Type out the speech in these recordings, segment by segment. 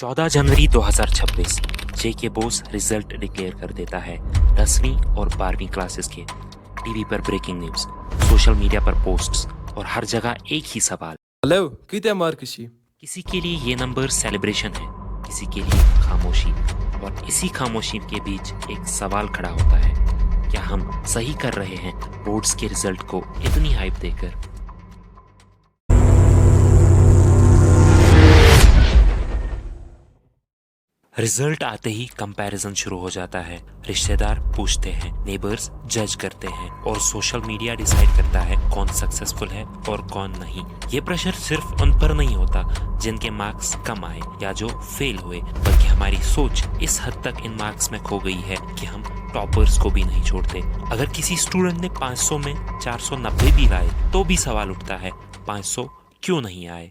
14 जनवरी 2026 जेके Bose result declare कर देता है। 10वीं और 12वीं क्लासेस के टीवी पर ब्रेकिंग न्यूज, सोशल मीडिया पर पोस्ट्स और हर जगह एक ही सवाल। हेलो, किती मार्कशी? किसी के लिए ये नंबर सेलिब्रेशन है, किसी के लिए खामोशी, और इसी खामोशी के बीच एक सवाल खड़ा होता है, क्या हम सही कर रहे हैं बोर्ड्स के रिजल्ट को इतनी हाइप देकर? रिजल्ट आते ही कंपैरिजन शुरू हो जाता है। रिश्तेदार पूछते हैं, नेबर्स जज करते हैं और सोशल मीडिया डिसाइड करता है कौन सक्सेसफुल है और कौन नहीं। ये प्रेशर सिर्फ उन पर नहीं होता जिनके मार्क्स कम आए या जो फेल हुए, बल्कि हमारी सोच इस हद तक इन मार्क्स में खो गई है कि हम टॉपर्स को भी नहीं छोड़ते। अगर किसी स्टूडेंट ने 500 में 490 भी लाए तो भी सवाल उठता है, 500 क्यों नहीं आए?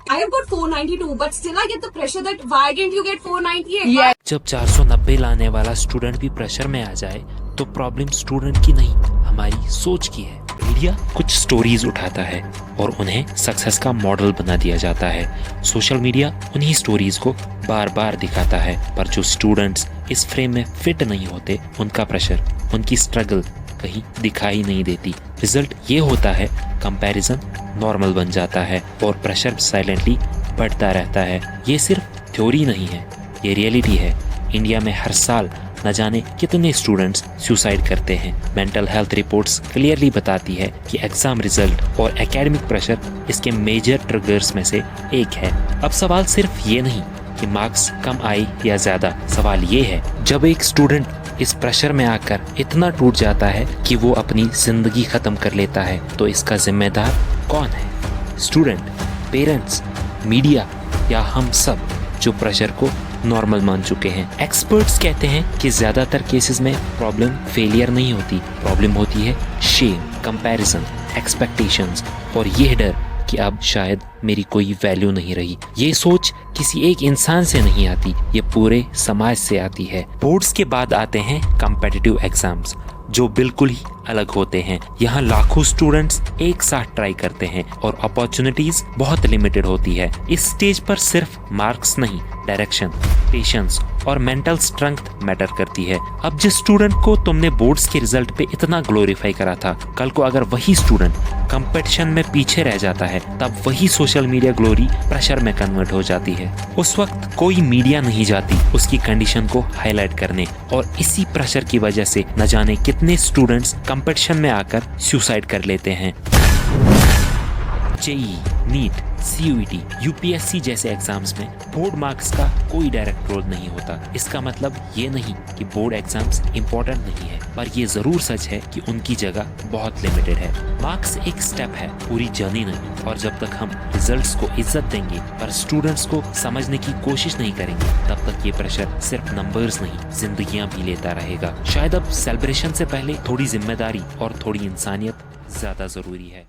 I have got 492, but still I get the pressure that why didn't you get 498? जब 490 लाने वाला स्टूडेंट भी प्रेशर में आ जाए तो प्रॉब्लम स्टूडेंट की नहीं, हमारी सोच की है। मीडिया कुछ स्टोरीज उठाता है और उन्हें सक्सेस का मॉडल बना दिया जाता है। सोशल मीडिया उन्हीं स्टोरीज को बार बार दिखाता है, पर जो स्टूडेंट्स इस फ्रेम में फिट नहीं होते, उनका प्रेशर, उनकी स्ट्रगल कहीं दिखाई नहीं देती। रिजल्ट ये होता है, कंपैरिजन नॉर्मल बन जाता है और प्रेशर साइलेंटली बढ़ता रहता है। ये सिर्फ थ्योरी नहीं है, ये रियलिटी है। इंडिया में हर साल न जाने कितने स्टूडेंट्स सुसाइड करते हैं। मेंटल हेल्थ रिपोर्ट्स क्लियरली बताती है कि एग्जाम रिजल्ट और एकेडमिक प्रेशर इसके मेजर ट्रिगर्स में से एक है। अब सवाल सिर्फ ये नहीं कि मार्क्स कम आए या ज्यादा, सवाल ये है, जब एक स्टूडेंट इस प्रेशर में आकर इतना टूट जाता है कि वो अपनी जिंदगी खत्म कर लेता है, तो इसका जिम्मेदार कौन है? स्टूडेंट, पेरेंट्स, मीडिया या हम सब जो प्रेशर को नॉर्मल मान चुके हैं? एक्सपर्ट्स कहते हैं कि ज्यादातर केसेस में प्रॉब्लम फेलियर नहीं होती, प्रॉब्लम होती है शेम, कंपैरिजन, एक्सपेक्टेशंस और ये डर कि अब शायद मेरी कोई वैल्यू नहीं रही। ये सोच किसी एक इंसान से नहीं आती, ये पूरे समाज से आती है। बोर्ड्स के बाद आते हैं कॉम्पिटिटिव एग्जाम्स, जो बिल्कुल ही अलग होते हैं। यहाँ लाखों स्टूडेंट्स एक साथ ट्राई करते हैं और अपॉर्चुनिटीज बहुत लिमिटेड होती है। इस स्टेज पर सिर्फ मार्क्स नहीं, डायरेक्शन, पेशेंस और मेंटल स्ट्रेंथ मैटर करती है। अब जिस स्टूडेंट को तुमने बोर्ड्स के रिजल्ट पे इतना ग्लोरीफाई करा था, कल को अगर वही स्टूडेंट कंपटीशन में पीछे रह जाता है, तब वही सोशल मीडिया ग्लोरी प्रेशर में कन्वर्ट हो जाती है। उस वक्त कोई मीडिया नहीं जाती उसकी कंडीशन को हाईलाइट करने, और इसी प्रेशर की वजह से न जाने कितने स्टूडेंट्स कंपटीशन में आकर सुसाइड कर लेते हैं। जेईई, नीट, सीयूईटी, यूपीएससी जैसे एग्जाम्स में बोर्ड मार्क्स का कोई डायरेक्ट रोल नहीं होता। इसका मतलब ये नहीं कि बोर्ड एग्जाम्स इंपॉर्टेंट नहीं है, पर ये जरूर सच है कि उनकी जगह बहुत लिमिटेड है। मार्क्स एक स्टेप है, पूरी जर्नी नहीं। और जब तक हम रिजल्ट्स को इज्जत देंगे पर स्टूडेंट्स को समझने की कोशिश नहीं करेंगे, तब तक ये प्रेशर सिर्फ नंबर्स नहीं, जिंदगियां भी लेता रहेगा। शायद अब सेलिब्रेशन से पहले थोड़ी जिम्मेदारी और थोड़ी इंसानियत ज्यादा जरूरी है।